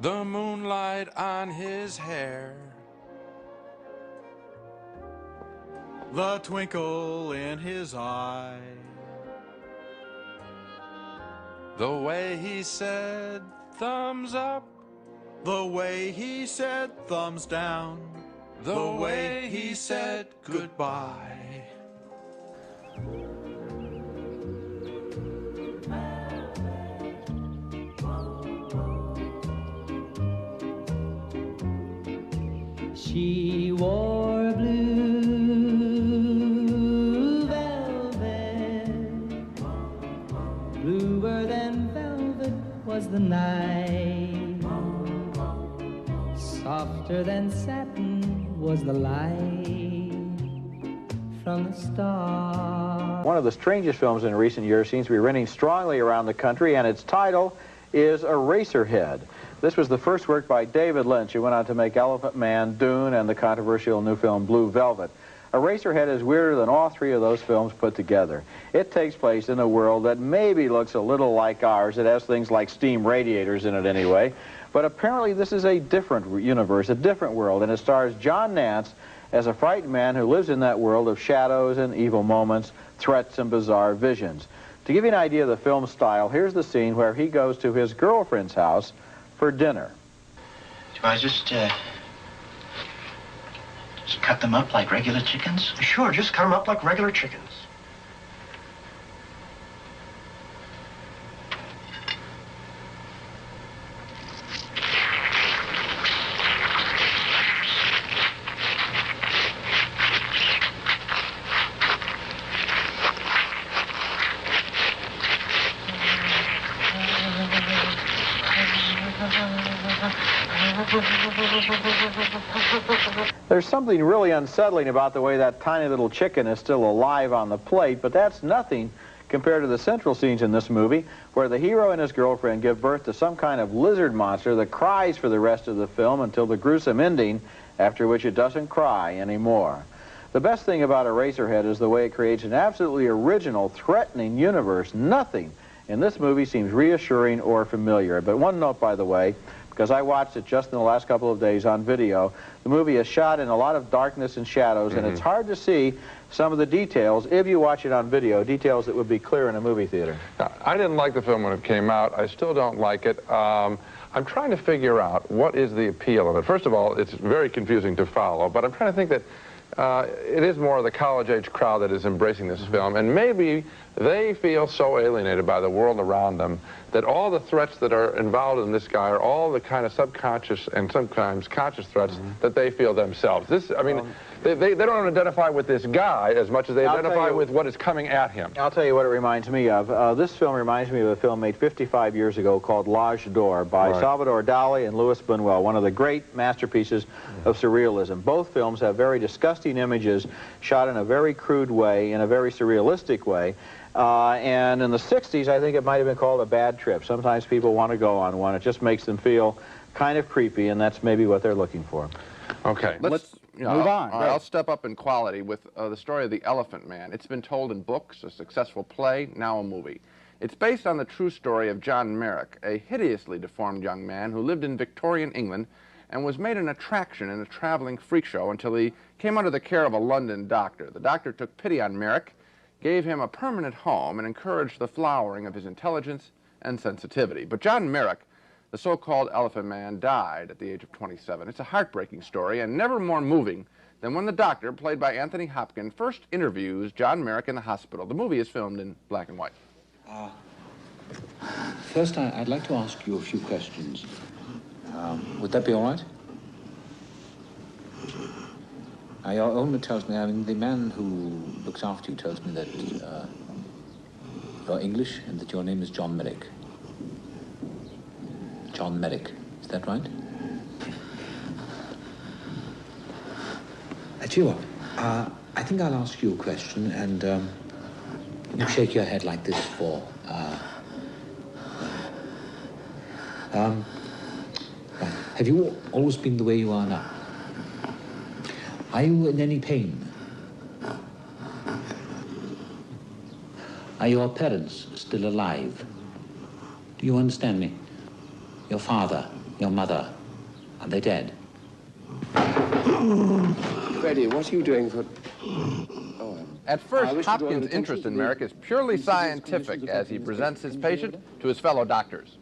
the moonlight on his hair, the twinkle in his eye, the way he said thumbs up, the way he said thumbs down, the way he said goodbye. She wore blue velvet, bluer than velvet was the night, softer than satin was the light from the stars. One of the strangest films in recent years seems to be running strongly around the country, and its title is Eraserhead. This was the first work by David Lynch, who went on to make Elephant Man, Dune, and the controversial new film Blue Velvet. Eraserhead is weirder than all three of those films put together. It takes place in a world that maybe looks a little like ours. It has things like steam radiators in it anyway. But apparently this is a different universe, a different world, and it stars John Nance as a frightened man who lives in that world of shadows and evil moments, threats and bizarre visions. To give you an idea of the film's style, here's the scene where he goes to his girlfriend's house for dinner. Do I just cut them up like regular chickens? Sure, just cut them up like regular chickens. There's something really unsettling about the way that tiny little chicken is still alive on the plate, but that's nothing compared to the central scenes in this movie, where the hero and his girlfriend give birth to some kind of lizard monster that cries for the rest of the film until the gruesome ending, after which it doesn't cry anymore. The best thing about Eraserhead is the way it creates an absolutely original, threatening universe. Nothing in this movie seems reassuring or familiar. But one note, by the way, because I watched it just in the last couple of days on video, the movie is shot in a lot of darkness and shadows, and it's hard to see some of the details, if you watch it on video, details that would be clear in a movie theater. I didn't like the film when it came out. I still don't like it. I'm trying to figure out what is the appeal of it. First of all, it's very confusing to follow, but I'm trying to think that it is more of the college-age crowd that is embracing this film, and maybe they feel so alienated by the world around them that all the threats that are involved in this guy are all the kind of subconscious and sometimes conscious threats that they feel themselves. This, I mean, they don't identify with this guy as much as they identify with what is coming at him. I'll tell you what it reminds me of. This film reminds me of a film made 55 years ago called L'Âge d'Or by Salvador Dali and Louis Buñuel, one of the great masterpieces of surrealism. Both films have very disgusting images shot in a very crude way, in a very surrealistic way. And in the 60s, I think it might have been called a bad trip. Sometimes people want to go on one. It just makes them feel kind of creepy, and that's maybe what they're looking for. Okay, let's move on. I'll step up in quality with the story of The Elephant Man. It's been told in books, a successful play, now a movie. It's based on the true story of John Merrick, a hideously deformed young man who lived in Victorian England and was made an attraction in a traveling freak show until he came under the care of a London doctor. The doctor took pity on Merrick, gave him a permanent home, and encouraged the flowering of his intelligence and sensitivity. But John Merrick, the so-called Elephant Man, died at the age of 27. It's a heartbreaking story, and never more moving than when the doctor, played by Anthony Hopkins, first interviews John Merrick in the hospital. The movie is filmed in black and white. First, I'd like to ask you a few questions. Would that be all right? Your owner tells me, I mean, the man who looks after you tells me that you're English and that your name is John Merrick. John Merrick, is that right? I tell you what, I think I'll ask you a question, and you shake your head like this for... have you always been the way you are now? Are you in any pain? Are your parents still alive? Do you understand me? Your father, your mother, are they dead? Freddie, what are you doing for... At first, Hopkins' interest in Merrick is purely scientific as he presents his patient to his fellow doctors.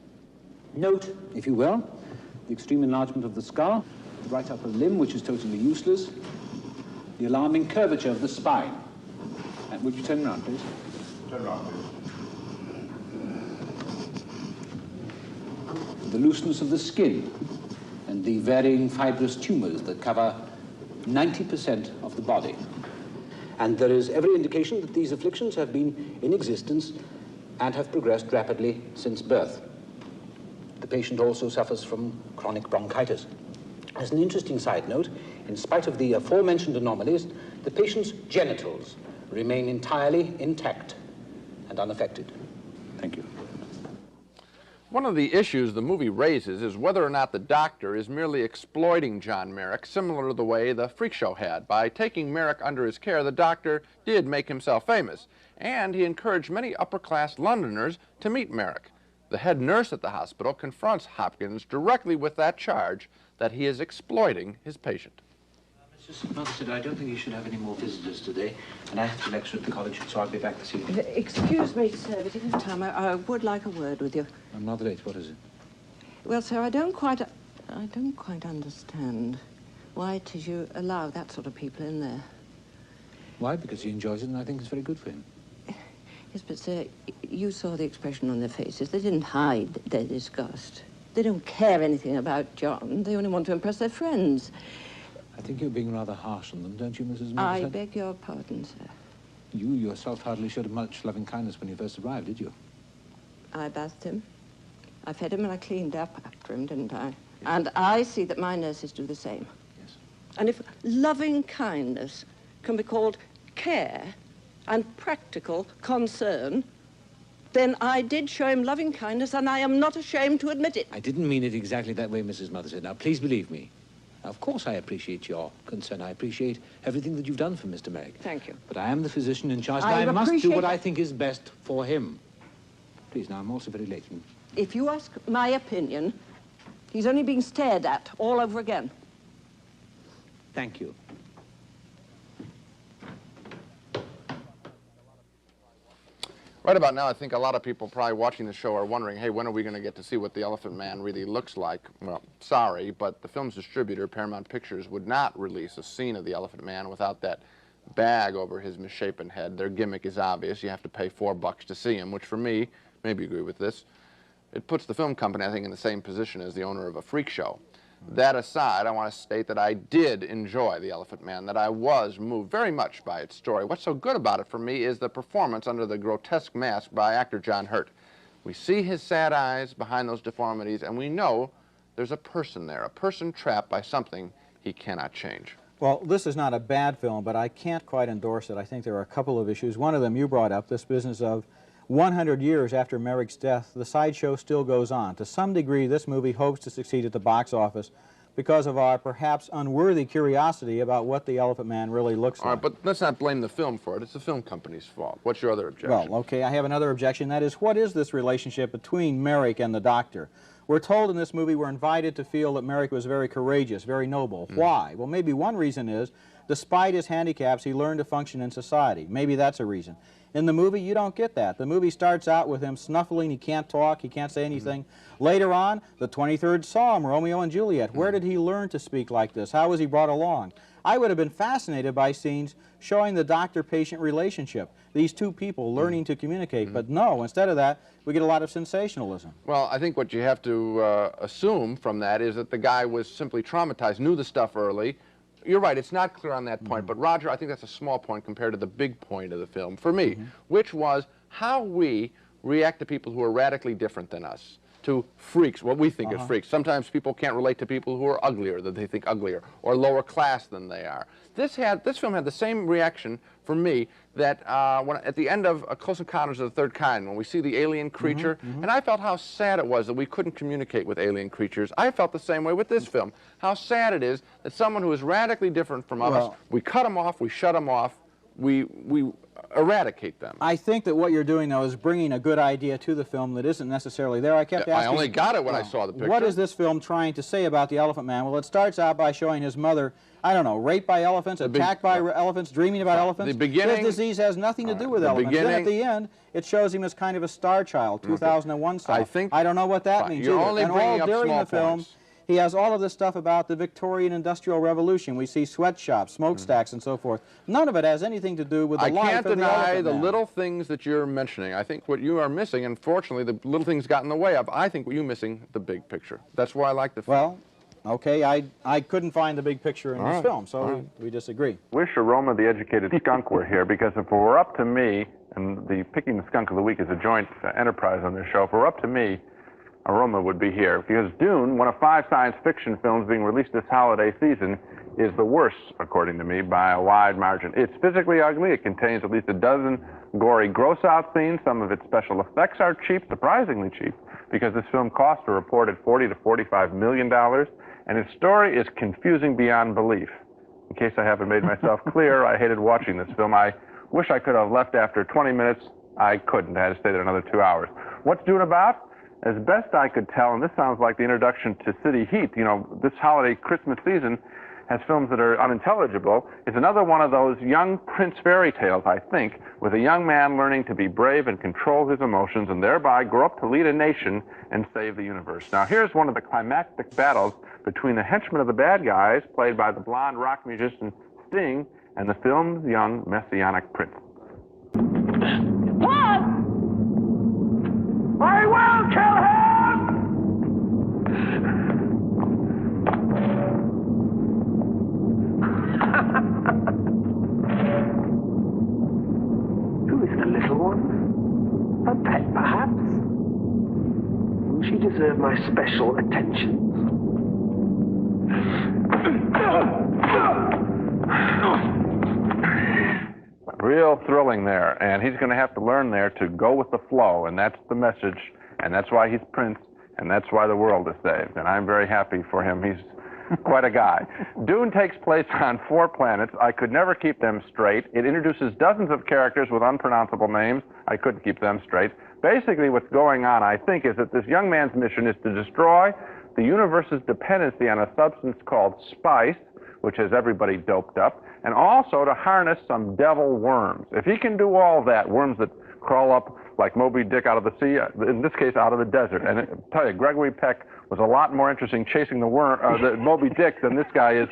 Note, if you will, the extreme enlargement of the skull, the right upper limb, which is totally useless, the alarming curvature of the spine. Would you turn around, please? Turn around, please. The looseness of the skin and the varying fibrous tumors that cover 90% of the body. And there is every indication that these afflictions have been in existence and have progressed rapidly since birth. The patient also suffers from chronic bronchitis. As an interesting side note, in spite of the aforementioned anomalies, the patient's genitals remain entirely intact and unaffected. Thank you. One of the issues the movie raises is whether or not the doctor is merely exploiting John Merrick, similar to the way the Freak Show had. By taking Merrick under his care, the doctor did make himself famous, and he encouraged many upper-class Londoners to meet Merrick. The head nurse at the hospital confronts Hopkins directly with that charge that he is exploiting his patient. Mrs. Mother said, I don't think you should have any more visitors today, and I have to lecture at the college, so I'll be back this evening. Excuse me, sir, but if you have time, I would like a word with you. I'm rather late. What is it? Well, sir, I don't quite understand why it is you allow that sort of people in there. Why? Because he enjoys it, and I think it's very good for him. Yes, but, sir, you saw the expression on their faces. They didn't hide their disgust. They don't care anything about John. They only want to impress their friends. I think you're being rather harsh on them, don't you, Mrs. Motherhead? I beg your pardon, sir. You yourself hardly showed much loving kindness when you first arrived, did you? I bathed him. I fed him and I cleaned up after him, didn't I? Yes. And I see that my nurses do the same. Yes. And if loving kindness can be called care and practical concern, then I did show him loving kindness, and I am not ashamed to admit it. I didn't mean it exactly that way, Mrs. Motherhead. Now, please believe me. Of course I appreciate your concern. I appreciate everything that you've done for Mr. Merrick. Thank you. But I am the physician in charge, and I must do what I think is best for him. Please, now, I'm also very late. If you ask my opinion, he's only being stared at all over again. Thank you. Right about now, I think a lot of people probably watching the show are wondering, hey, when are we going to get to see what the Elephant Man really looks like? Well, sorry, but the film's distributor, Paramount Pictures, would not release a scene of the Elephant Man without that bag over his misshapen head. Their gimmick is obvious. You have to pay $4 to see him, which for me, maybe you agree with this, it puts the film company, I think, in the same position as the owner of a freak show. That aside, I want to state that I did enjoy The Elephant Man, that I was moved very much by its story. What's so good about it for me is the performance under the grotesque mask by actor John Hurt. We see his sad eyes behind those deformities, and we know there's a person there, a person trapped by something he cannot change. Well, this is not a bad film, but I can't quite endorse it. I think there are a couple of issues. One of them you brought up, this business of 100 years after Merrick's death, the sideshow still goes on. To some degree, this movie hopes to succeed at the box office because of our perhaps unworthy curiosity about what the Elephant Man really looks like. All right, but let's not blame the film for it. It's the film company's fault. What's your other objection? Well, okay, I have another objection. That is, what is this relationship between Merrick and the doctor? We're told in this movie we're invited to feel that Merrick was very courageous, very noble. Why? Well, maybe one reason is, despite his handicaps, he learned to function in society. Maybe that's a reason. In the movie, you don't get that. The movie starts out with him snuffling. He can't talk. He can't say anything. Later on, the 23rd Psalm, Romeo and Juliet. Where did he learn to speak like this? How was he brought along? I would have been fascinated by scenes showing the doctor-patient relationship, these two people learning to communicate. But no, instead of that, we get a lot of sensationalism. Well, I think what you have to assume from that is that the guy was simply traumatized, knew the stuff early. You're right, it's not clear on that point, but Roger, I think that's a small point compared to the big point of the film, for me, which was how we react to people who are radically different than us, to freaks, what we think is freaks. Sometimes people can't relate to people who are uglier, that they think uglier, or lower class than they are. This film had the same reaction for me that at the end of Close Encounters of the Third Kind, when we see the alien creature, and I felt how sad it was that we couldn't communicate with alien creatures. I felt the same way with this film. How sad it is that someone who is radically different from us, we cut them off, we shut them off, we eradicate them. I think that what you're doing, though, is bringing a good idea to the film that isn't necessarily there. I kept asking... I only got it when I saw the picture. What is this film trying to say about the Elephant Man? Well, it starts out by showing his mother, I don't know, raped by elephants, attacked by elephants, dreaming about elephants. The beginning... His disease has nothing to do with elephants. Then at the end, it shows him as kind of a star child, 2001 style. I don't know what that means You're either. only and bringing all up during small the film, points. he has all of this stuff about the Victorian Industrial Revolution. We see sweatshops, smokestacks, and so forth. None of it has anything to do with the life of the Elephant Man. I can't deny the little things that you're mentioning. I think what you are missing, unfortunately, the little things got in the way of. I think what you're missing, the big picture. That's why I like the film. Well, okay, I couldn't find the big picture in this film, so we disagree. Wish Aroma the Educated Skunk were here, because if it were up to me, and the Picking the Skunk of the Week is a joint enterprise on this show, if it were up to me, Aroma would be here, because Dune, one of 5 science fiction films being released this holiday season, is the worst, according to me, by a wide margin. It's physically ugly. It contains at least a dozen gory, gross-out scenes. Some of its special effects are cheap, surprisingly cheap, because this film cost a reported $40 to $45 million, and its story is confusing beyond belief. In case I haven't made myself clear, I hated watching this film. I wish I could have left after 20 minutes. I couldn't. I had to stay there another 2 hours. What's Dune about? As best I could tell, and this sounds like the introduction to City Heat, you know, this holiday Christmas season has films that are unintelligible. It's another one of those young prince fairy tales, I think, with a young man learning to be brave and control his emotions and thereby grow up to lead a nation and save the universe. Now, here's one of the climactic battles between the henchmen of the bad guys, played by the blonde rock musician Sting, and the film's young messianic prince. What? I will kill him! Who is the little one? A pet, perhaps? Will she deserve my special attentions? Real thrilling there, and he's going to have to learn there to go with the flow, and that's the message, and that's why he's Prince, and that's why the world is saved, and I'm very happy for him. He's quite a guy. Dune takes place on 4 planets. I could never keep them straight. It introduces dozens of characters with unpronounceable names. I couldn't keep them straight. Basically, what's going on, I think, is that this young man's mission is to destroy the universe's dependency on a substance called spice, which has everybody doped up, and also to harness some devil worms. If he can do all that, worms that crawl up like Moby Dick out of the sea, in this case out of the desert. And I tell you, Gregory Peck was a lot more interesting chasing the Moby Dick than this guy is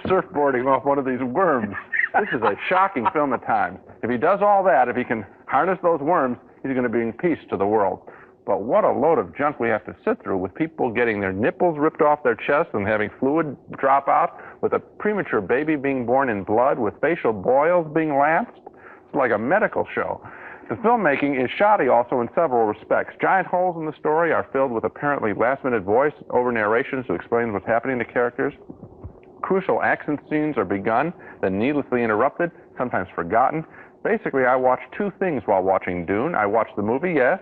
surfboarding off one of these worms. This is a shocking film at times. If he does all that, if he can harness those worms, he's going to bring peace to the world. But what a load of junk we have to sit through, with people getting their nipples ripped off their chests and having fluid drop out, with a premature baby being born in blood, with facial boils being lanced. It's like a medical show. The filmmaking is shoddy also in several respects. Giant holes in the story are filled with apparently last-minute voice-over narrations to explain what's happening to characters. Crucial action scenes are begun, then needlessly interrupted, sometimes forgotten. Basically, I watched 2 things while watching Dune. I watched the movie, yes,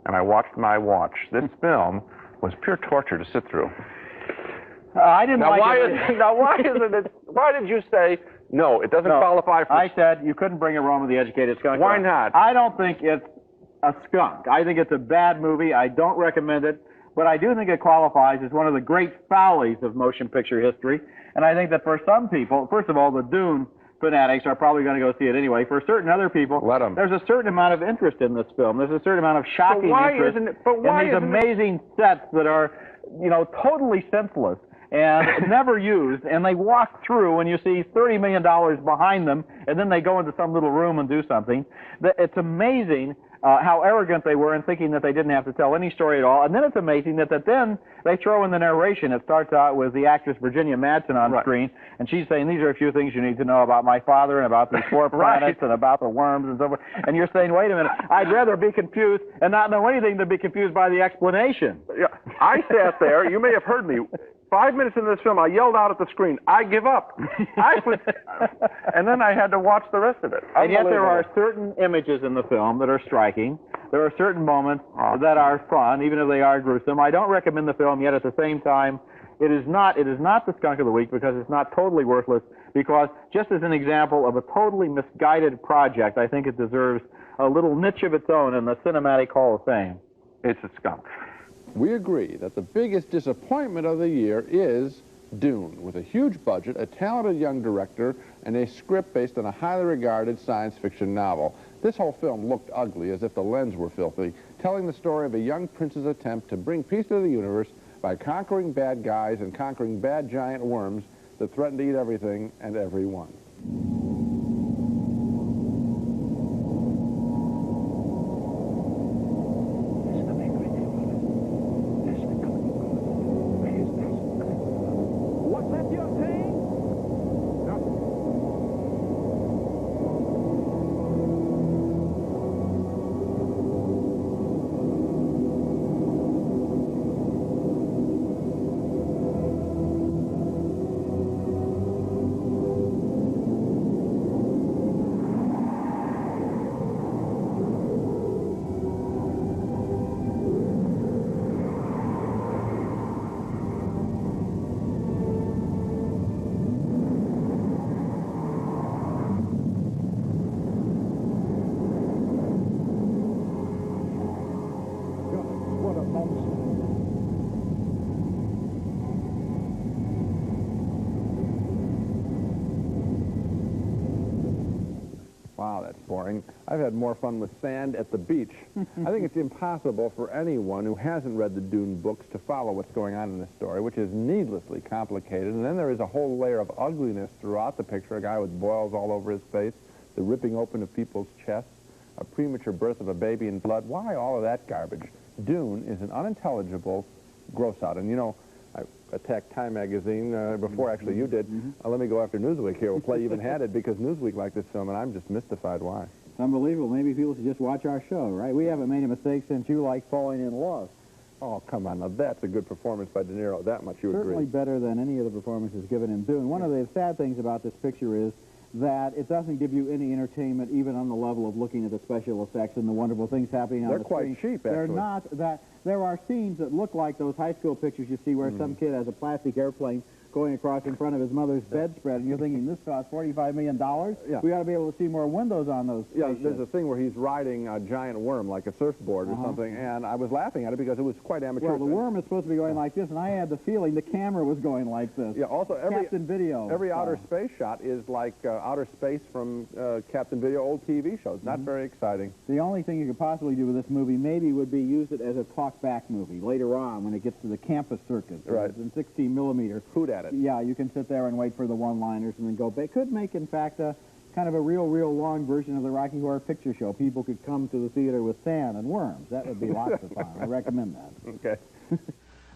and I watched my watch. This film was pure torture to sit through. I didn't now, like why it. Now, why isn't it? Why did you say no? It doesn't qualify for. I said you couldn't bring Aroma the Educated Skunk. Why not? I don't think it's a skunk. I think it's a bad movie. I don't recommend it, but I do think it qualifies as one of the great follies of motion picture history. And I think that for some people, first of all, the Dune fanatics are probably going to go see it anyway. For certain other people, there's a certain amount of interest in this film. There's a certain amount of shocking interest in these amazing sets that are, you know, totally senseless and never used, and they walk through and you see $30 million behind them, and then they go into some little room and do something. It's amazing how arrogant they were in thinking that they didn't have to tell any story at all. And then it's amazing that then they throw in the narration. It starts out with the actress Virginia Madsen on screen, and she's saying, these are a few things you need to know about my father and about these 4 planets and about the worms and so forth. And you're saying, wait a minute, I'd rather be confused and not know anything than be confused by the explanation. Yeah, I sat there, you may have heard me, 5 minutes into this film, I yelled out at the screen, I give up. And then I had to watch the rest of it. And yet there are certain images in the film that are striking. There are certain moments that are fun, even if they are gruesome. I don't recommend the film, yet at the same time, it is not the skunk of the week because it's not totally worthless, because just as an example of a totally misguided project, I think it deserves a little niche of its own in the Cinematic Hall of Fame. It's a skunk. We agree that the biggest disappointment of the year is Dune, with a huge budget, a talented young director, and a script based on a highly regarded science fiction novel. This whole film looked ugly, as if the lens were filthy, telling the story of a young prince's attempt to bring peace to the universe by conquering bad guys and conquering bad giant worms that threaten to eat everything and everyone. Wow, that's boring. I've had more fun with sand at the beach. I think it's impossible for anyone who hasn't read the Dune books to follow what's going on in this story, which is needlessly complicated. And then there is a whole layer of ugliness throughout the picture, a guy with boils all over his face, the ripping open of people's chests, a premature birth of a baby in blood. Why all of that garbage? Dune is an unintelligible gross-out. And, you know, I attacked Time magazine before actually you did. Let me go after Newsweek here. We'll play even-handed because Newsweek liked this film, and I'm just mystified why. It's unbelievable. Maybe people should just watch our show, right? We haven't made a mistake since you like Falling in Love. Oh, come on. Now, that's a good performance by De Niro. That much you agree. Certainly better than any of the performances given in Dune. One of the sad things about this picture is that it doesn't give you any entertainment, even on the level of looking at the special effects and the wonderful things happening on the screen. They're quite cheap, actually. They're not that. There are scenes that look like those high school pictures you see where some kid has a plastic airplane going across in front of his mother's bedspread, and you're thinking, this costs $45 million? Yeah. We ought to be able to see more windows on those spaceships. There's a thing where he's riding a giant worm, like a surfboard or something, and I was laughing at it because it was quite amateur. Well, the worm is supposed to be going like this, and I had the feeling the camera was going like this. Yeah, also Captain Video. Every outer space shot is like outer space from Captain Video old TV shows. Not very exciting. The only thing you could possibly do with this movie maybe would be use it as a talk-back movie later on when it gets to the campus circus. Right. It's in 16 millimeter. Hoot at it. Yeah, you can sit there and wait for the one-liners and then go. They could make, in fact, a kind of a real long version of the Rocky Horror Picture Show. People could come to the theater with sand and worms. That would be lots of fun. I recommend that. Okay.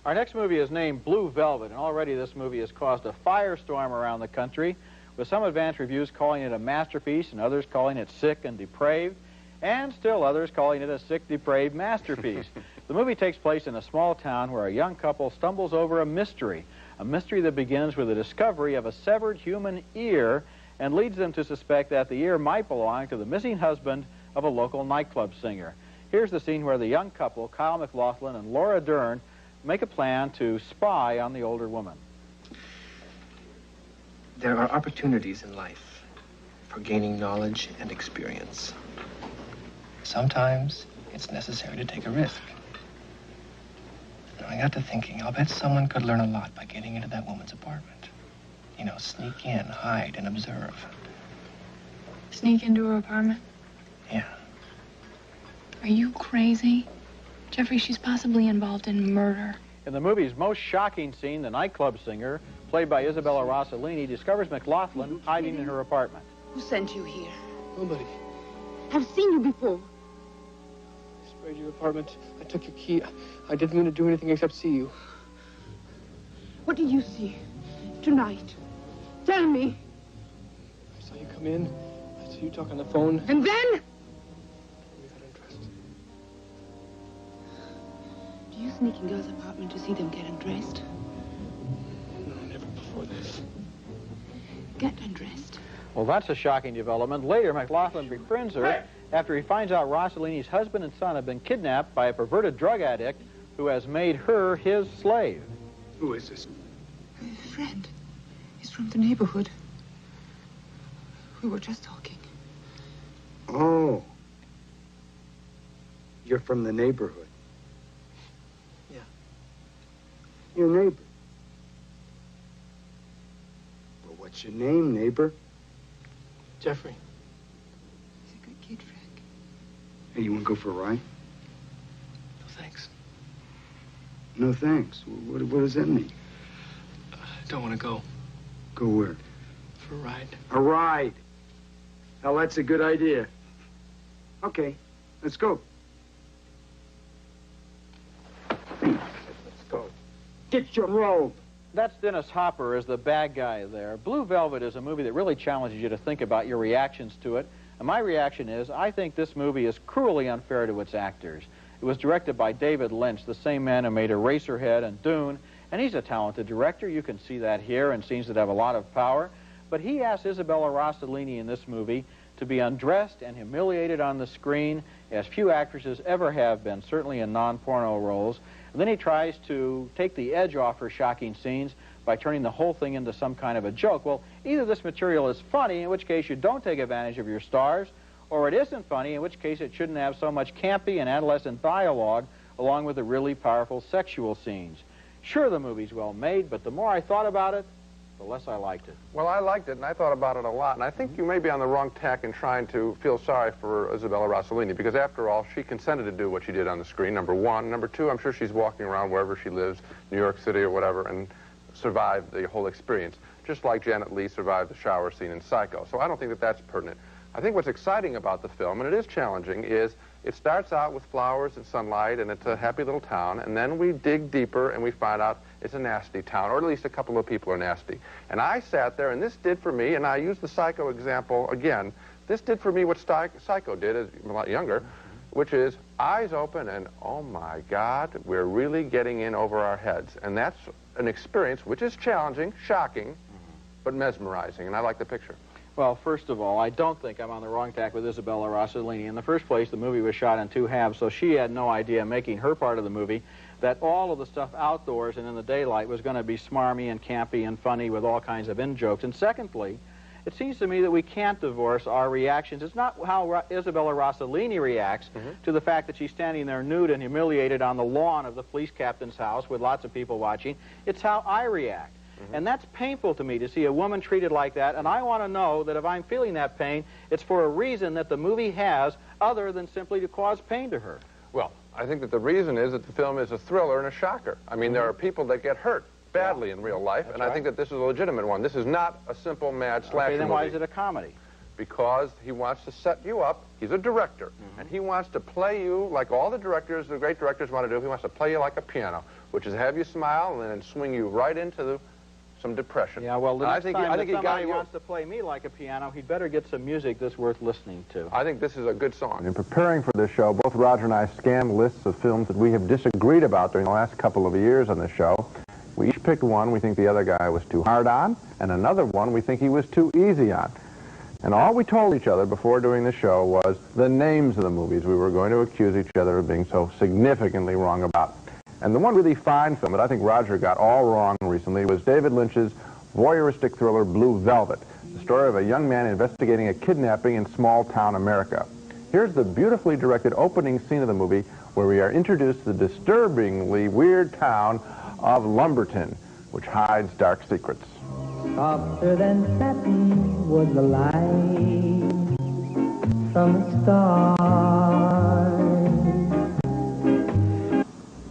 Our next movie is named Blue Velvet, and already this movie has caused a firestorm around the country, with some advanced reviews calling it a masterpiece and others calling it sick and depraved, and still others calling it a sick, depraved masterpiece. The movie takes place in a small town where a young couple stumbles over a mystery that begins with the discovery of a severed human ear and leads them to suspect that the ear might belong to the missing husband of a local nightclub singer. Here's the scene where the young couple, Kyle MacLachlan and Laura Dern, make a plan to spy on the older woman. There are opportunities in life for gaining knowledge and experience. Sometimes it's necessary to take a risk. And I got to thinking, I'll bet someone could learn a lot by getting into that woman's apartment. You know, sneak in, hide, and observe. Sneak into her apartment? Yeah. Are you crazy? Jeffrey, she's possibly involved in murder. In the movie's most shocking scene, the nightclub singer, played by Isabella Rossellini, discovers MacLachlan hiding in her apartment. Who sent you here? Nobody. I've seen you before. I sprayed your apartment. I took your key. I didn't mean to do anything except see you. What did you see tonight? Tell me. I saw you come in. I saw you talk on the phone. And then? We got undressed. Do you sneak in girls' apartment to see them get undressed? No, never before this. Get undressed. Well, that's a shocking development. Later, MacLachlan befriends her after he finds out Rossellini's husband and son have been kidnapped by a perverted drug addict who has made her his slave. Who is this? A friend. He's from the neighborhood. We were just talking. Oh. You're from the neighborhood. Yeah. Your neighbor. Well, what's your name, neighbor? Jeffrey. He's a good kid, Frank. Hey, you want to go for a ride? No, thanks. No, thanks. What does that mean? I don't want to go. Go where? For a ride. A ride. Now, that's a good idea. Okay, let's go. Let's go. Get your robe. That's Dennis Hopper as the bad guy there. Blue Velvet is a movie that really challenges you to think about your reactions to it. And my reaction is, I think this movie is cruelly unfair to its actors. It was directed by David Lynch, the same man who made Eraserhead and Dune, and he's a talented director. You can see that here in scenes that have a lot of power. But he asked Isabella Rossellini in this movie to be undressed and humiliated on the screen, as few actresses ever have been, certainly in non-porno roles. And then he tries to take the edge off her shocking scenes by turning the whole thing into some kind of a joke. Well, either this material is funny, in which case you don't take advantage of your stars, or it isn't funny, in which case it shouldn't have so much campy and adolescent dialogue along with the really powerful sexual scenes. Sure, the movie's well made, but the more I thought about it, the less I liked it. Well, I liked it, and I thought about it a lot, and I think you may be on the wrong tack in trying to feel sorry for Isabella Rossellini, because after all, she consented to do what she did on the screen, number one. Number two, I'm sure she's walking around wherever she lives, New York City or whatever, and survived the whole experience, just like Janet Leigh survived the shower scene in Psycho. So I don't think that that's pertinent. I think what's exciting about the film, and it is challenging, is it starts out with flowers and sunlight, and it's a happy little town, and then we dig deeper and we find out it's a nasty town, or at least a couple of people are nasty. And I sat there, and this did for me, and I use the Psycho example again, this did for me what Psycho did as a lot younger, which is eyes open and, oh my God, we're really getting in over our heads. And that's an experience which is challenging, shocking, but mesmerizing, and I like the picture. Well, first of all, I don't think I'm on the wrong tack with Isabella Rossellini. In the first place, the movie was shot in 2 halves, so she had no idea, making her part of the movie, that all of the stuff outdoors and in the daylight was going to be smarmy and campy and funny with all kinds of in-jokes. And secondly, it seems to me that we can't divorce our reactions. It's not how Isabella Rossellini reacts to the fact that she's standing there nude and humiliated on the lawn of the police captain's house with lots of people watching. It's how I react. And that's painful to me, to see a woman treated like that, and I want to know that if I'm feeling that pain, it's for a reason that the movie has other than simply to cause pain to her. Well, I think that the reason is that the film is a thriller and a shocker. I mean, there are people that get hurt badly in real life, and I think that this is a legitimate one. This is not a simple mad slasher movie. Then why is it a comedy? Because he wants to set you up. He's a director, and he wants to play you like all the directors, the great directors want to do. He wants to play you like a piano, which is have you smile and then swing you right into some depression. Yeah, well, the next time that somebody wants to play me like a piano, he'd better get some music that's worth listening to. I think this is a good song. In preparing for this show, both Roger and I scanned lists of films that we have disagreed about during the last couple of years on the show. We each picked one we think the other guy was too hard on, and another one we think he was too easy on. And all we told each other before doing the show was the names of the movies we were going to accuse each other of being so significantly wrong about. And the one really fine film that I think Roger got all wrong recently was David Lynch's voyeuristic thriller Blue Velvet, the story of a young man investigating a kidnapping in small-town America. Here's the beautifully directed opening scene of the movie where we are introduced to the disturbingly weird town of Lumberton, which hides dark secrets. Softer than satin was the light from the stars.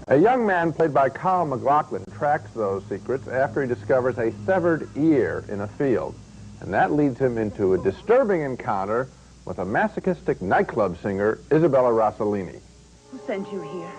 A young man played by Kyle MacLachlan tracks those secrets after he discovers a severed ear in a field. And that leads him into a disturbing encounter with a masochistic nightclub singer, Isabella Rossellini. Who sent you here?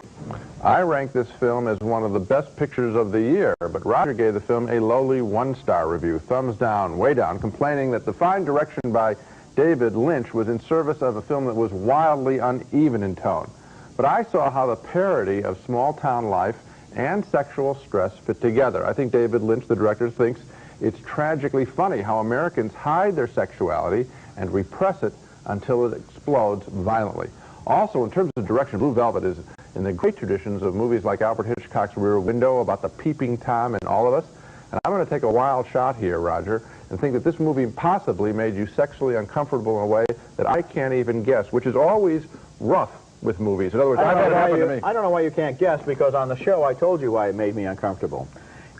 I rank this film as one of the best pictures of the year, but Roger gave the film a lowly 1-star review, thumbs down, way down, complaining that the fine direction by David Lynch was in service of a film that was wildly uneven in tone. But I saw how the parody of small-town life and sexual stress fit together. I think David Lynch, the director, thinks it's tragically funny how Americans hide their sexuality and repress it until it explodes. explodes violently. Also, in terms of direction, Blue Velvet is in the great traditions of movies like Alfred Hitchcock's Rear Window, about the peeping Tom and all of us. And I'm going to take a wild shot here, Roger, and think that this movie possibly made you sexually uncomfortable in a way that I can't even guess, which is always rough with movies. In other words, I've had it happen to me. I don't know why you can't guess, because on the show I told you why it made me uncomfortable.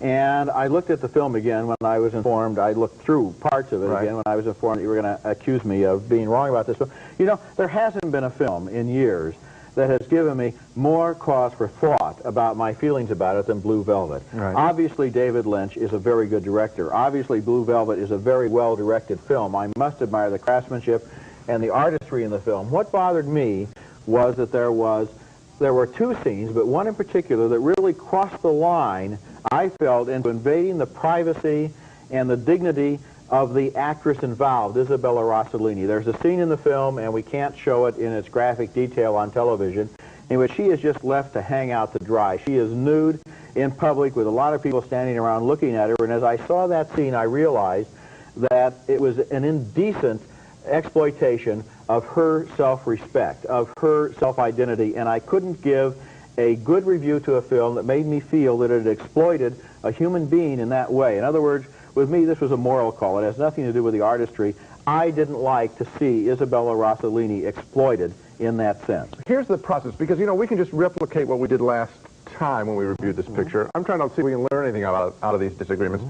And I looked at the film again when I was informed. I looked through parts of it again when I was informed that you were going to accuse me of being wrong about this film. You know, there hasn't been a film in years that has given me more cause for thought about my feelings about it than Blue Velvet. Right. Obviously, David Lynch is a very good director. Obviously, Blue Velvet is a very well-directed film. I must admire the craftsmanship and the artistry in the film. What bothered me was that there were two scenes, but one in particular that really crossed the line, I felt, into invading the privacy and the dignity of the actress involved, Isabella Rossellini. There's a scene in the film, and we can't show it in its graphic detail on television, in which she is just left to hang out to dry. She is nude in public with a lot of people standing around looking at her, and as I saw that scene, I realized that it was an indecent exploitation of her self-respect, of her self-identity, and I couldn't give a good review to a film that made me feel that it exploited a human being in that way. In other words, with me, this was a moral call. It has nothing to do with the artistry. I didn't like to see Isabella Rossellini exploited in that sense. Here's the process, because, you know, we can just replicate what we did last time when we reviewed this picture. I'm trying to see if we can learn anything out of these disagreements.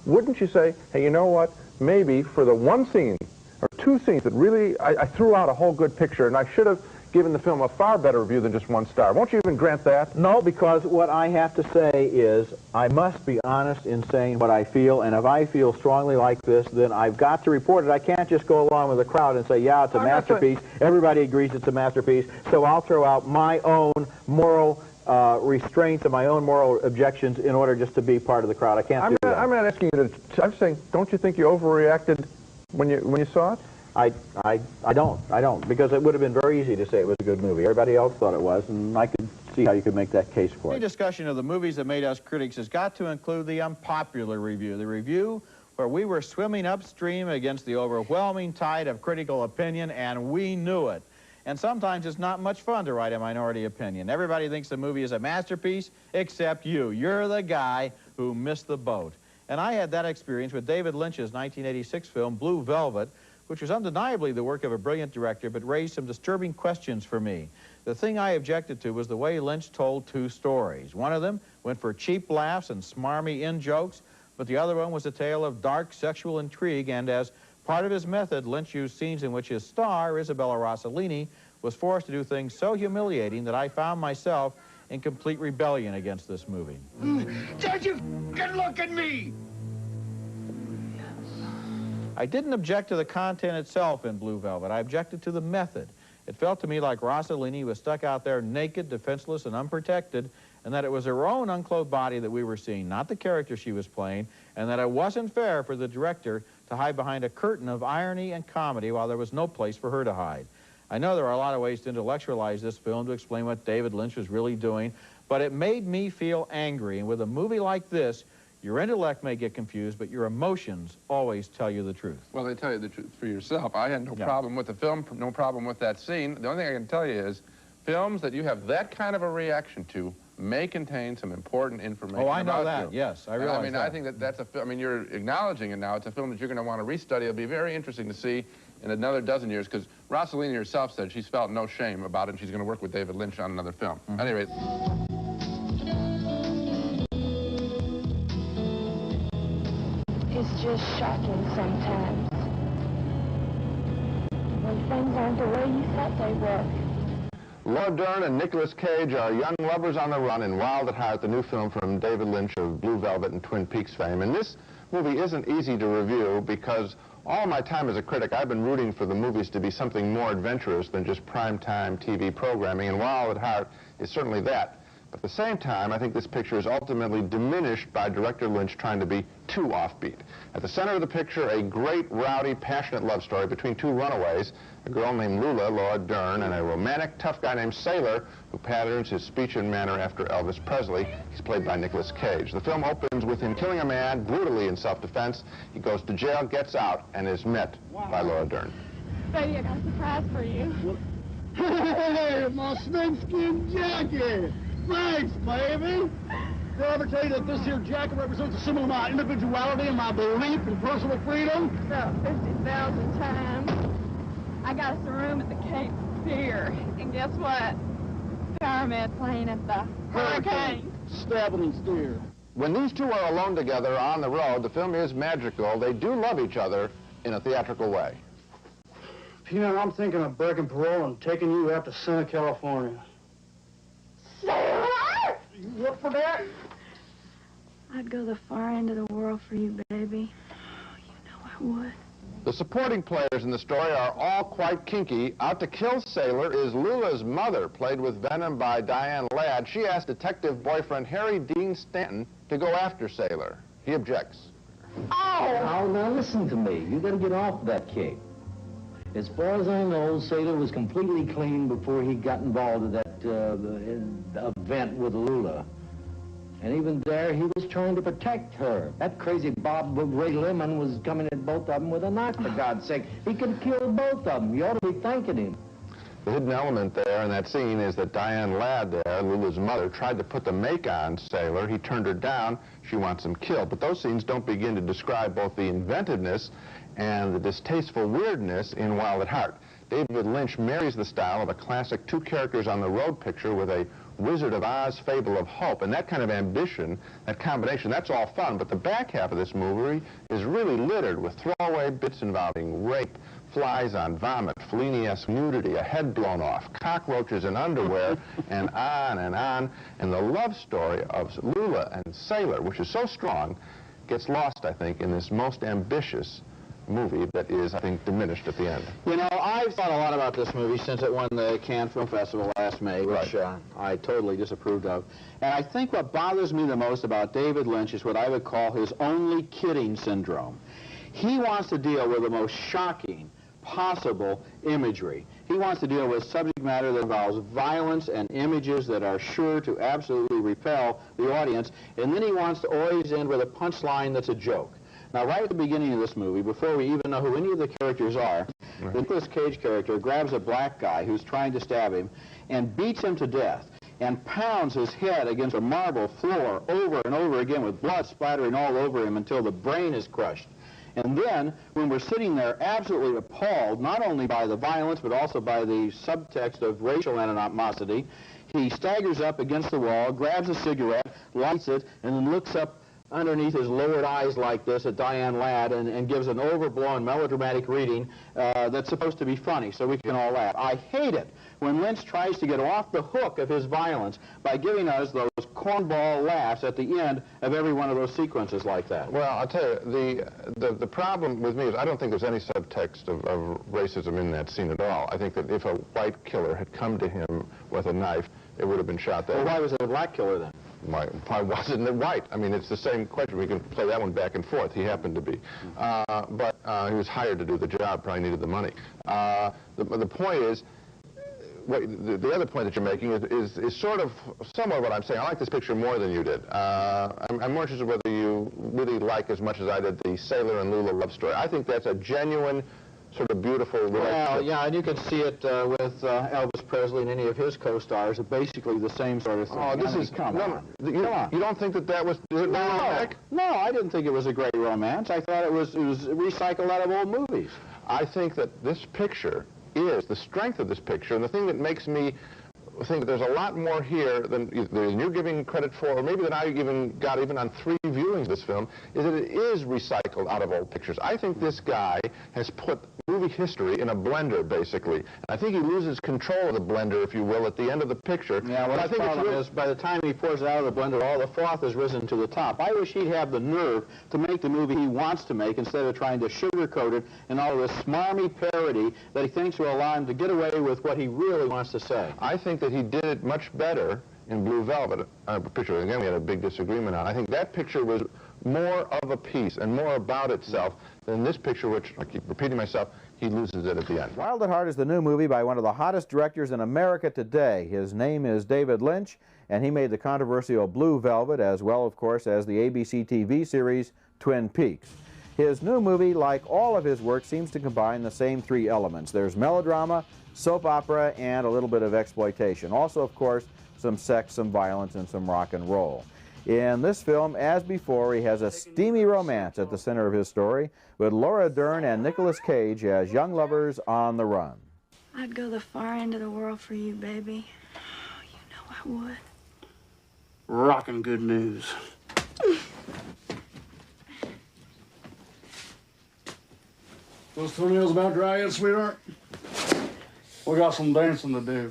Wouldn't you say, hey, you know what, maybe for the one scene or two scenes that really, I threw out a whole good picture, and I should have given the film a far better review than just 1 star. Won't you even grant that? No, because what I have to say is I must be honest in saying what I feel, and if I feel strongly like this, then I've got to report it. I can't just go along with the crowd and say, yeah, it's a masterpiece. Everybody agrees it's a masterpiece, so I'll throw out my own moral restraints and my own moral objections in order just to be part of the crowd. I can't do that. I'm not asking you to, I'm saying, don't you think you overreacted when you saw it? I don't, because it would have been very easy to say it was a good movie. Everybody else thought it was, and I could see how you could make that case for it. Any discussion of the movies that made us critics has got to include the unpopular review, the review where we were swimming upstream against the overwhelming tide of critical opinion, and we knew it. And sometimes it's not much fun to write a minority opinion. Everybody thinks the movie is a masterpiece, except you. You're the guy who missed the boat. And I had that experience with David Lynch's 1986 film, Blue Velvet, which was undeniably the work of a brilliant director, but raised some disturbing questions for me. The thing I objected to was the way Lynch told two stories. One of them went for cheap laughs and smarmy in-jokes, but the other one was a tale of dark sexual intrigue, and as part of his method, Lynch used scenes in which his star, Isabella Rossellini, was forced to do things so humiliating that I found myself in complete rebellion against this movie. Don't you f***ing look at me! I didn't object to the content itself in Blue Velvet. I objected to the method. It felt to me like Rossellini was stuck out there naked, defenseless, and unprotected, and that it was her own unclothed body that we were seeing, not the character she was playing, and that it wasn't fair for the director to hide behind a curtain of irony and comedy while there was no place for her to hide. I know there are a lot of ways to intellectualize this film to explain what David Lynch was really doing, but it made me feel angry, and with a movie like this, your intellect may get confused, but your emotions always tell you the truth. Well, they tell you the truth for yourself. I had no problem with the film, no problem with that scene. The only thing I can tell you is films that you have that kind of a reaction to may contain some important information. Oh, I know about that. you. Yes, I realize I mean, that. I think that's a film. I mean, you're acknowledging it now. It's a film that you're going to want to restudy. It'll be very interesting to see in another dozen years, because Rossellini herself said she's felt no shame about it, and she's going to work with David Lynch on another film. At any rate. It's just shocking sometimes. When things aren't the way you thought they were. Laura Dern and Nicolas Cage are young lovers on the run in Wild at Heart, the new film from David Lynch of Blue Velvet and Twin Peaks fame. And this movie isn't easy to review because all my time as a critic, I've been rooting for the movies to be something more adventurous than just primetime TV programming, and Wild at Heart is certainly that. But at the same time, I think this picture is ultimately diminished by director Lynch trying to be too offbeat. At the center of the picture, a great, rowdy, passionate love story between two runaways, a girl named Lula, Laura Dern, and a romantic, tough guy named Sailor, who patterns his speech and manner after Elvis Presley. He's played by Nicolas Cage. The film opens with him killing a man brutally in self-defense. He goes to jail, gets out, and is met by Laura Dern. Baby, I got a surprise for you. Hey, my snakeskin jacket! Thanks, baby! Did I ever tell you that this here jacket represents a symbol of my individuality and my belief in personal freedom? About 50,000 times. I got us a room at the Cape Pier, and guess what? Pyramid playing at the Hurricane. Stabbing and steer. When these two are alone together on the road, the film is magical. They do love each other in a theatrical way. Peanut, I'm thinking of breaking parole and taking you out to Santa California. Sailor! You up for that? I'd go the far end of the world for you, baby. You know I would. The supporting players in the story are all quite kinky. Out to kill Sailor is Lula's mother, played with venom by Diane Ladd. She asked detective boyfriend Harry Dean Stanton to go after Sailor. He objects. Oh, now listen to me. You gotta get off that kick. As far as I know, Sailor was completely clean before he got involved in that event with Lula. And even there, he was trying to protect her. That crazy Bob Ray Lemon was coming at both of them with a knife, for God's sake. He could have killed both of them. You ought to be thanking him. The hidden element there in that scene is that Diane Ladd there, Lula's mother, tried to put the make on Sailor. He turned her down. She wants him killed. But those scenes don't begin to describe both the inventiveness and the distasteful weirdness in Wild at Heart. David Lynch marries the style of a classic two characters on the road picture with a Wizard of Oz fable of hope, and that kind of ambition, that combination, that's all fun, but the back half of this movie is really littered with throwaway bits involving rape, flies on vomit, Fellini-esque nudity, a head blown off, cockroaches in underwear, and on, and the love story of Lula and Sailor, which is so strong, gets lost, I think, in this most ambitious movie that is, I think, diminished at the end. You know, I've thought a lot about this movie since it won the Cannes Film Festival last May, which I totally disapproved of. And I think what bothers me the most about David Lynch is what I would call his only kidding syndrome. He wants to deal with the most shocking possible imagery. He wants to deal with subject matter that involves violence and images that are sure to absolutely repel the audience, and then he wants to always end with a punchline that's a joke. Now, right at the beginning of this movie, before we even know who any of the characters are, the Nicolas Cage character grabs a black guy who's trying to stab him and beats him to death and pounds his head against a marble floor over and over again with blood splattering all over him until the brain is crushed. And then, when we're sitting there absolutely appalled, not only by the violence, but also by the subtext of racial animosity, he staggers up against the wall, grabs a cigarette, lights it, and then looks up underneath his lowered eyes like this at Diane Ladd and gives an overblown melodramatic reading that's supposed to be funny, so we can all laugh. I hate it when Lynch tries to get off the hook of his violence by giving us those cornball laughs at the end of every one of those sequences like that. Well, I'll tell you, the problem with me is I don't think there's any subtext of racism in that scene at all. I think that if a white killer had come to him with a knife, it would have been shot there. Well, why was it a black killer then? Why wasn't it white? I mean, it's the same question. We can play that one back and forth. He happened to be. But he was hired to do the job, probably needed the money. The point is, the other point that you're making is sort of somewhat what I'm saying. I like this picture more than you did. I'm more interested whether you really like as much as I did the Sailor and Lula love story. I think that's a genuine, sort of beautiful relationship. Well, yeah, and you can see it with Elvis Presley and any of his co-stars. Basically the same sort of thing. Oh, this is... Come on. You don't think that was... No, I didn't think it was a great romance. I thought it was recycled out of old movies. I think that this picture is the strength of this picture, and the thing that makes me think that there's a lot more here than you're giving credit for, or maybe than I got even on 3 viewings of this film, is that it is recycled out of old pictures. I think this guy has put movie history in a blender, basically. And I think he loses control of the blender, if you will, at the end of the picture. Yeah, well, I think the problem is, by the time he pours it out of the blender, all the froth has risen to the top. I wish he'd have the nerve to make the movie he wants to make instead of trying to sugarcoat it and all of this smarmy parody that he thinks will allow him to get away with what he really wants to say. I think that he did it much better in Blue Velvet, a picture, again, we had a big disagreement on. I think that picture was more of a piece and more about itself than this picture, which, I keep repeating myself, he loses it at the end. Wild at Heart is the new movie by one of the hottest directors in America today. His name is David Lynch, and he made the controversial Blue Velvet, as well, of course, as the ABC TV series Twin Peaks. His new movie, like all of his work, seems to combine the same three elements. There's melodrama, soap opera, and a little bit of exploitation. Also, of course, some sex, some violence, and some rock and roll. In this film, as before, he has a steamy romance at the center of his story with Laura Dern and Nicolas Cage as young lovers on the run. I'd go the far end of the world for you, baby. Oh, you know I would. Rockin' good news. Those toenails about dry yet, sweetheart? We got some dancing to do.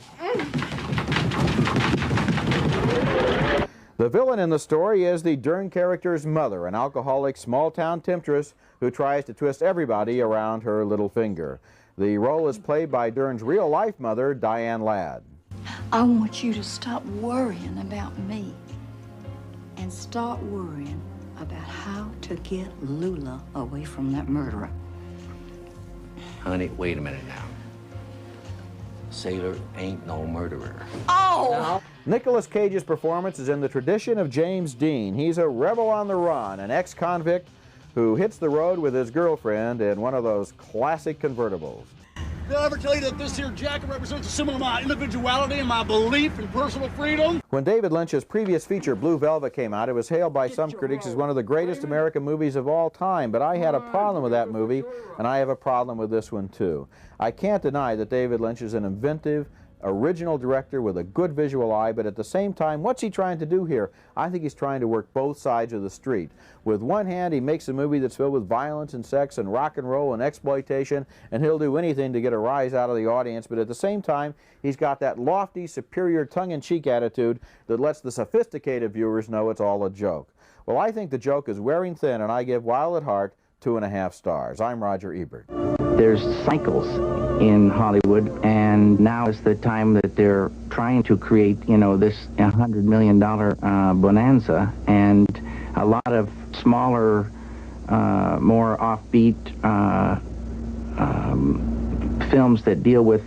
The villain in the story is the Dern character's mother, an alcoholic small-town temptress who tries to twist everybody around her little finger. The role is played by Dern's real-life mother, Diane Ladd. I want you to stop worrying about me and start worrying about how to get Lula away from that murderer. Honey, wait a minute now. Sailor ain't no murderer. Oh! Nicolas Cage's performance is in the tradition of James Dean. He's a rebel on the run, an ex-convict who hits the road with his girlfriend in one of those classic convertibles. Did I ever tell you that this here jacket represents a symbol of my individuality and my belief in personal freedom? When David Lynch's previous feature, Blue Velvet, came out, it was hailed by some critics as one of the greatest American movies of all time, but I had a problem with that movie, and I have a problem with this one too. I can't deny that David Lynch is an inventive, original director with a good visual eye, but at the same time, what's he trying to do here? I think he's trying to work both sides of the street. With one hand, he makes a movie that's filled with violence and sex and rock and roll and exploitation, and he'll do anything to get a rise out of the audience, but at the same time, he's got that lofty, superior, tongue-in-cheek attitude that lets the sophisticated viewers know it's all a joke. Well, I think the joke is wearing thin, and I give Wild at Heart 2.5 stars. I'm Roger Ebert. There's cycles in Hollywood, and now is the time that they're trying to create, you know, this $100 million bonanza, and a lot of smaller, more offbeat films that deal with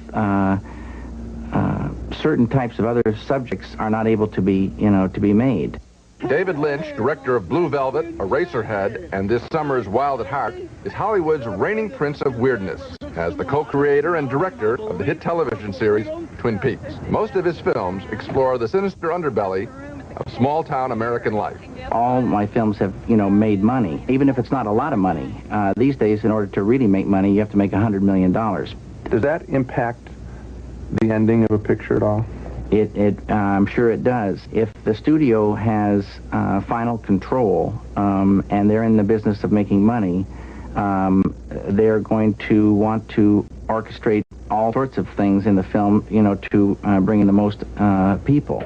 certain types of other subjects are not able to be, you know, to be made. David Lynch, director of Blue Velvet, Eraserhead, and this summer's Wild at Heart, is Hollywood's reigning prince of weirdness, as the co-creator and director of the hit television series Twin Peaks. Most of his films explore the sinister underbelly of small-town American life. All my films have, you know, made money, even if it's not a lot of money. These days, in order to really make money, you have to make $100 million. Does that impact the ending of a picture at all? I'm sure it does. If the studio has final control and they're in the business of making money, they're going to want to orchestrate all sorts of things in the film, you know, to bring in the most people.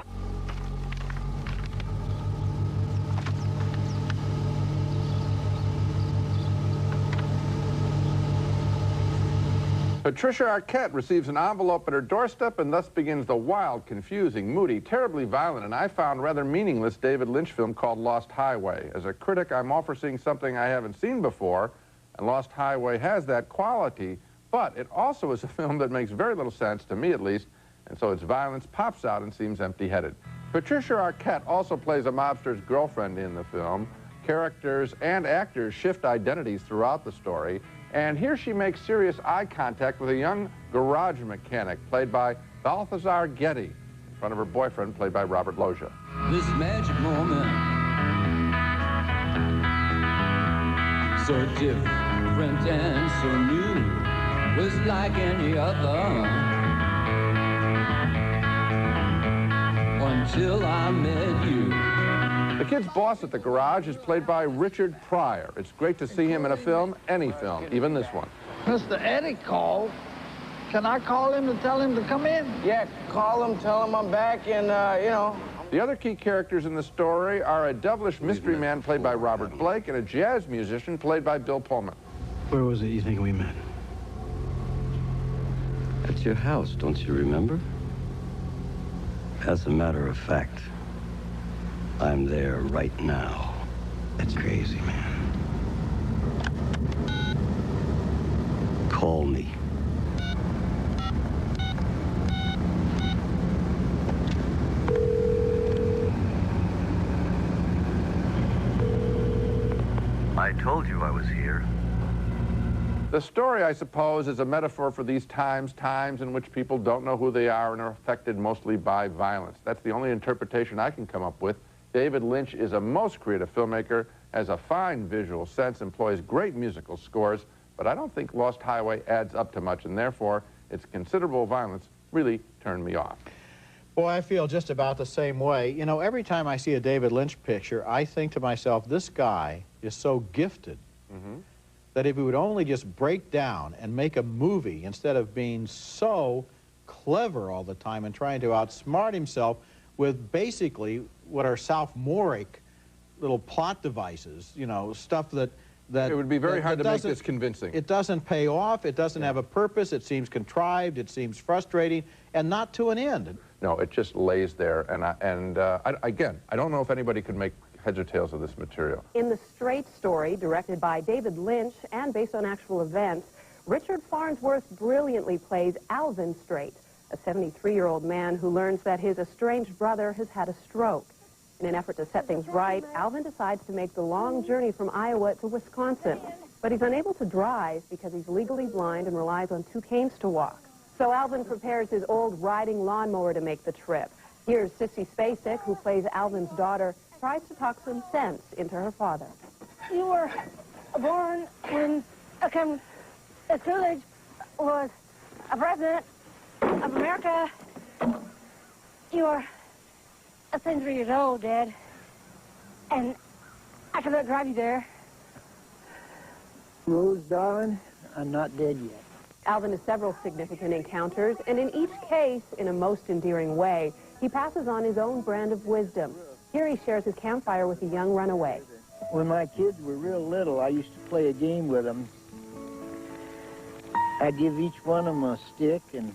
Patricia Arquette receives an envelope at her doorstep and thus begins the wild, confusing, moody, terribly violent, and I found rather meaningless David Lynch film called Lost Highway. As a critic, I'm all for seeing something I haven't seen before, and Lost Highway has that quality, but it also is a film that makes very little sense, to me at least, and so its violence pops out and seems empty-headed. Patricia Arquette also plays a mobster's girlfriend in the film. Characters and actors shift identities throughout the story, and here she makes serious eye contact with a young garage mechanic played by Balthazar Getty in front of her boyfriend played by Robert Loggia. This magic moment, so different and so new, was like any other until I met you. The kid's boss at the garage is played by Richard Pryor. It's great to see him in a film, any film, even this one. Mr. Eddie called. Can I call him to tell him to come in? Yeah, call him, tell him I'm back, and, you know. The other key characters in the story are a devilish mystery man played by Robert Blake and a jazz musician played by Bill Pullman. Where was it you think we met? At your house, don't you remember? As a matter of fact, I'm there right now. That's crazy, man. Call me. I told you I was here. The story, I suppose, is a metaphor for these times in which people don't know who they are and are affected mostly by violence. That's the only interpretation I can come up with. David Lynch is a most creative filmmaker, has a fine visual sense, employs great musical scores, but I don't think Lost Highway adds up to much, and therefore its considerable violence really turned me off. Boy, I feel just about the same way. You know, every time I see a David Lynch picture, I think to myself, this guy is so gifted that if he would only just break down and make a movie instead of being so clever all the time and trying to outsmart himself with basically what are sophomoric little plot devices, you know, stuff that it would be very hard to make this convincing. It doesn't pay off, it doesn't have a purpose, it seems contrived, it seems frustrating, and not to an end. No, it just lays there, and again, I don't know if anybody could make heads or tails of this material. In The Straight Story, directed by David Lynch and based on actual events, Richard Farnsworth brilliantly plays Alvin Straight, a 73-year-old man who learns that his estranged brother has had a stroke. In an effort to set things right, Alvin decides to make the long journey from Iowa to Wisconsin. But he's unable to drive because he's legally blind and relies on 2 canes to walk. So Alvin prepares his old riding lawnmower to make the trip. Here's Sissy Spacek, who plays Alvin's daughter, tries to talk some sense into her father. You were born when Coolidge was a president of America. You were a century years old, Dad, and I could not drive you there. Rose, darling, I'm not dead yet. Alvin has several significant encounters, and in each case, in a most endearing way, he passes on his own brand of wisdom. Here he shares his campfire with a young runaway. When my kids were real little, I used to play a game with them. I'd give each one of them a stick, and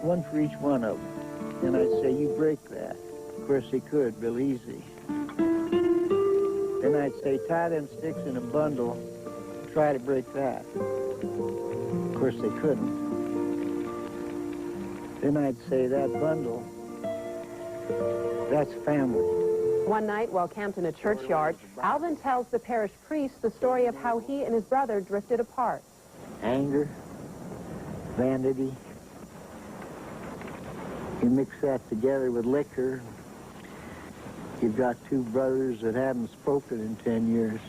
one for each one of them. And I'd say, you break that. Of course, they could, real easy. Then I'd say, tie them sticks in a bundle, try to break that. Of course, they couldn't. Then I'd say, that bundle, that's family. One night, while camped in a churchyard, Alvin tells the parish priest the story of how he and his brother drifted apart. Anger, vanity. You mix that together with liquor, you've got 2 brothers that haven't spoken in 10 years.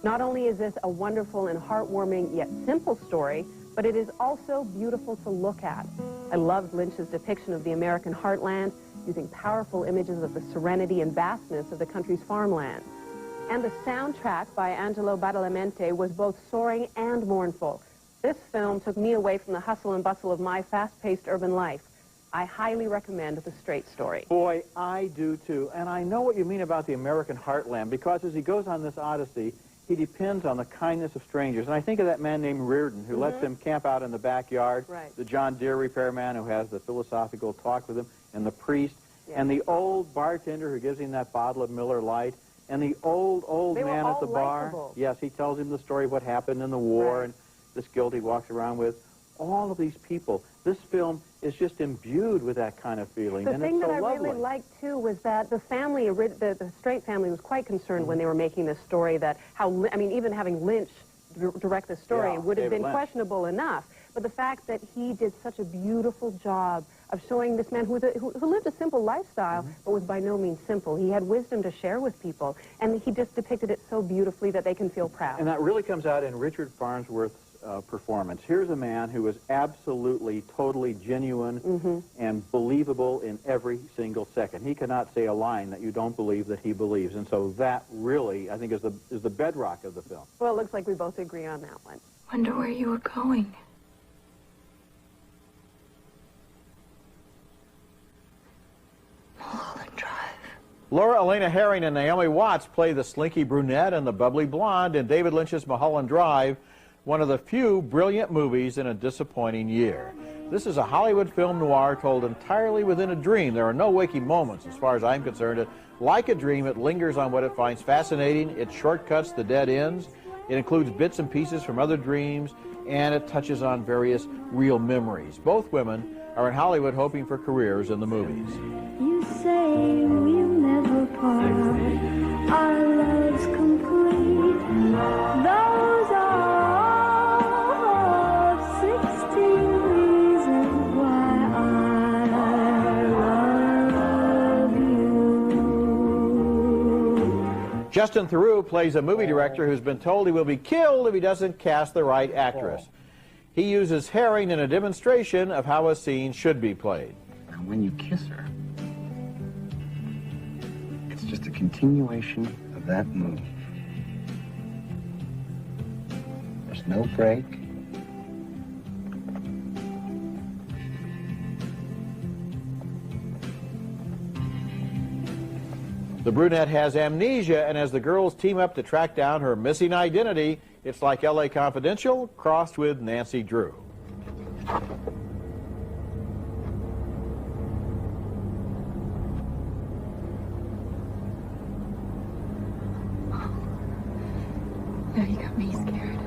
Not only is this a wonderful and heartwarming yet simple story, but it is also beautiful to look at. I loved Lynch's depiction of the American heartland, using powerful images of the serenity and vastness of the country's farmland. And the soundtrack by Angelo Badalamenti was both soaring and mournful. This film took me away from the hustle and bustle of my fast-paced urban life. I highly recommend The Straight Story. Boy, I do too. And I know what you mean about the American heartland, because as he goes on this odyssey, he depends on the kindness of strangers. And I think of that man named Reardon, who lets him camp out in the backyard, the John Deere repairman who has the philosophical talk with him, and the priest, and the old bartender who gives him that bottle of Miller Lite, and the old man at the bar. Likeable. Yes, he tells him the story of what happened in the war and this guilt he walks around with. All of these people. This film is just imbued with that kind of feeling, The and thing it's so that I lovely. really liked, too, was that the family, the Straight family, was quite concerned when they were making this story that I mean, even having Lynch direct this story would have David been Lynch. questionable enough. But the fact that he did such a beautiful job of showing this man who lived a simple lifestyle, but was by no means simple. He had wisdom to share with people, and he just depicted it so beautifully that they can feel proud. And that really comes out in Richard Farnsworth's performance. Here's a man who is absolutely, totally genuine and believable in every single second. He cannot say a line that you don't believe that he believes. And so that really, I think, is the bedrock of the film. Well, it looks like we both agree on that one. Wonder where you were going. Mulholland Drive. Laura Elena Herring and Naomi Watts play the slinky brunette and the bubbly blonde in David Lynch's Mulholland Drive, one of the few brilliant movies in a disappointing year. This is a Hollywood film noir told entirely within a dream. There are no waking moments, as far as I'm concerned. Like a dream, it lingers on what it finds fascinating. It shortcuts the dead ends. It includes bits and pieces from other dreams, and it touches on various real memories. Both women are in Hollywood hoping for careers in the movies. You say we'll never part, our love's complete. Justin Theroux plays a movie director who's been told he will be killed if he doesn't cast the right actress. He uses Herring in a demonstration of how a scene should be played. And when you kiss her, it's just a continuation of that move. There's no break. The brunette has amnesia, and as the girls team up to track down her missing identity, it's like L.A. Confidential crossed with Nancy Drew. Now you got me scared.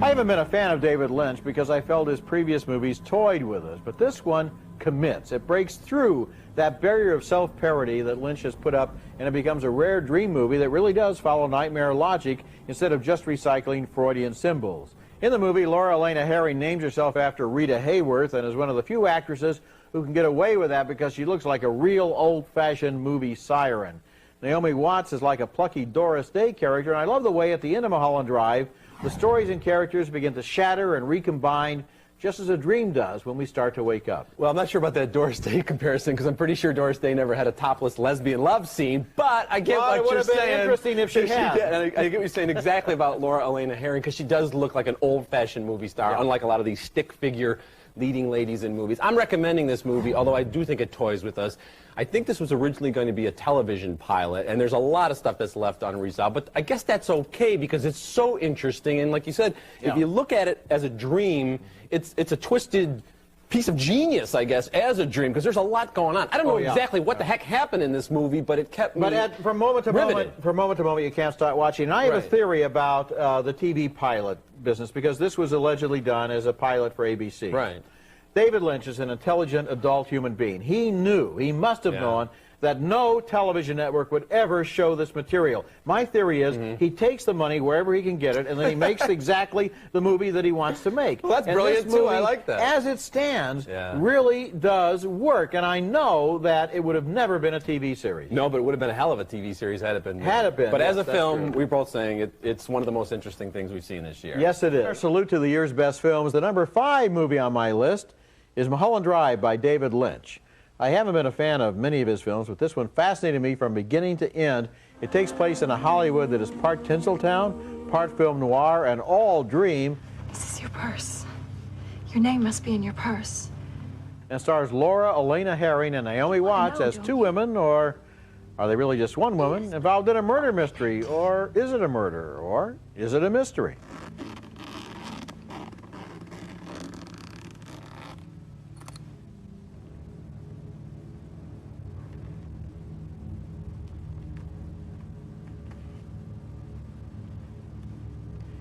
I haven't been a fan of David Lynch because I felt his previous movies toyed with us, but this one commits. It breaks through that barrier of self-parody that Lynch has put up, and it becomes a rare dream movie that really does follow nightmare logic instead of just recycling Freudian symbols. In the movie, Laura Elena Herring names herself after Rita Hayworth and is one of the few actresses who can get away with that because she looks like a real old-fashioned movie siren. Naomi Watts is like a plucky Doris Day character, and I love the way at the end of Mulholland Drive, the stories and characters begin to shatter and recombine just as a dream does when we start to wake up. Well, I'm not sure about that Doris Day comparison, because I'm pretty sure Doris Day never had a topless lesbian love scene, but I get what you're saying. It would have been interesting if she had. And I get what you're saying exactly about Laura Elena Herring, because she does look like an old-fashioned movie star, unlike a lot of these stick figure leading ladies in movies. I'm recommending this movie, although I do think it toys with us. I think this was originally going to be a television pilot, and there's a lot of stuff that's left unresolved, but I guess that's okay because it's so interesting, and like you said, if you look at it as a dream, it's a twisted piece of genius, I guess, as a dream, because there's a lot going on. I don't know exactly what the heck happened in this movie, but it kept me from moment to moment, you can't stop watching. And I have a theory about the TV pilot business, because this was allegedly done as a pilot for ABC. Right. David Lynch is an intelligent adult human being. He knew, he must have known, that no television network would ever show this material. My theory is he takes the money wherever he can get it, and then he makes exactly the movie that he wants to make. Well, that's brilliant, too. I like that. As it stands, really does work, and I know that it would have never been a TV series. No, but it would have been a hell of a TV series had it been. Had it been. But as a film, we're both saying it's one of the most interesting things we've seen this year. Yes, it is. Our salute to the year's best films. The number 5 movie on my list is Mulholland Drive by David Lynch. I haven't been a fan of many of his films, but this one fascinated me from beginning to end. It takes place in a Hollywood that is part Tinseltown, part film noir, and all dream. This is your purse. Your name must be in your purse. And stars Laura Elena Herring and Naomi Watts as two women, or are they really just one woman, involved in a murder mystery, or is it a murder, or is it a mystery?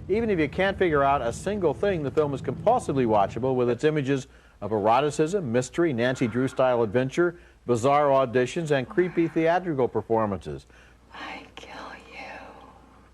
Even if you can't figure out a single thing, the film is compulsively watchable with its images of eroticism, mystery, Nancy Drew-style adventure, bizarre auditions, and creepy theatrical performances. I kill you.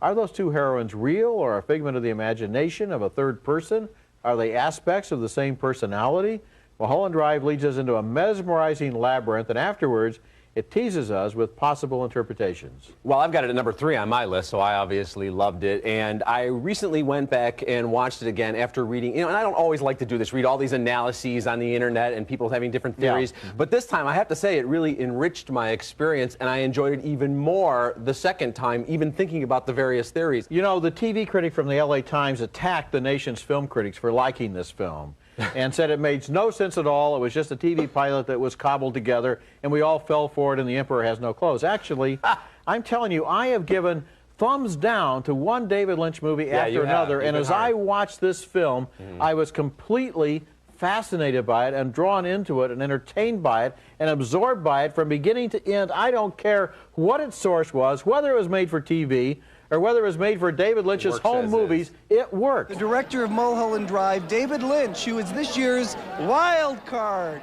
Are those two heroines real or a figment of the imagination of a third person? Are they aspects of the same personality? Mulholland Drive leads us into a mesmerizing labyrinth, and afterwards, it teases us with possible interpretations. Well, I've got it at number 3 on my list, so I obviously loved it. And I recently went back and watched it again after reading, and I don't always like to do this, read all these analyses on the internet and people having different theories. But this time, I have to say, it really enriched my experience, and I enjoyed it even more the second time, even thinking about the various theories. You know, the TV critic from the LA Times attacked the nation's film critics for liking this film. And said it made no sense at all. It was just a TV pilot that was cobbled together, and we all fell for it, and the emperor has no clothes. Actually, I'm telling you, I have given thumbs down to one David Lynch movie after another, and as I watched this film, I was completely fascinated by it and drawn into it and entertained by it and absorbed by it from beginning to end. I don't care what its source was, whether it was made for TV, or whether it was made for David Lynch's home movies, it worked. The director of Mulholland Drive, David Lynch, who is this year's wild card.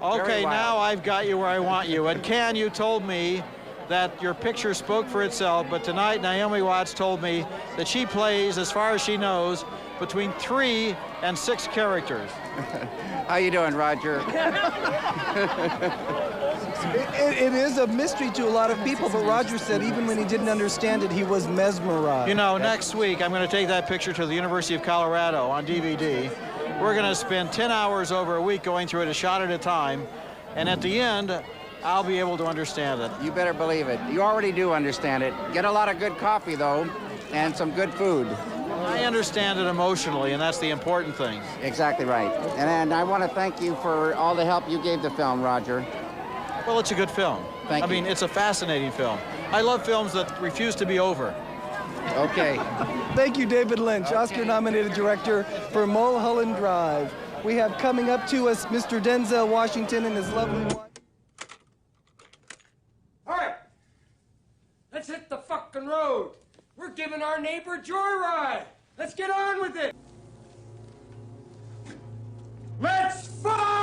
Okay, now I've got you where I want you. And Ken, you told me that your picture spoke for itself, but tonight Naomi Watts told me that she plays, as far as she knows, between 3 and 6 characters. How you doing, Roger? It is a mystery to a lot of people, but Roger said even when he didn't understand it, he was mesmerized. You know, next week I'm going to take that picture to the University of Colorado on DVD. We're going to spend 10 hours over a week going through it a shot at a time, and at the end, I'll be able to understand it. You better believe it. You already do understand it. Get a lot of good coffee, though, and some good food. I understand it emotionally, and that's the important thing. Exactly right. And I want to thank you for all the help you gave the film, Roger. Well, it's a good film. Thank you. I mean, it's a fascinating film. I love films that refuse to be over. Okay. Thank you, David Lynch, okay. Oscar-nominated director for Mulholland Drive. We have coming up to us Mr. Denzel Washington and his lovely wife. All right, let's hit the fucking road. We're giving our neighbor a joyride. Let's get on with it. Let's fly!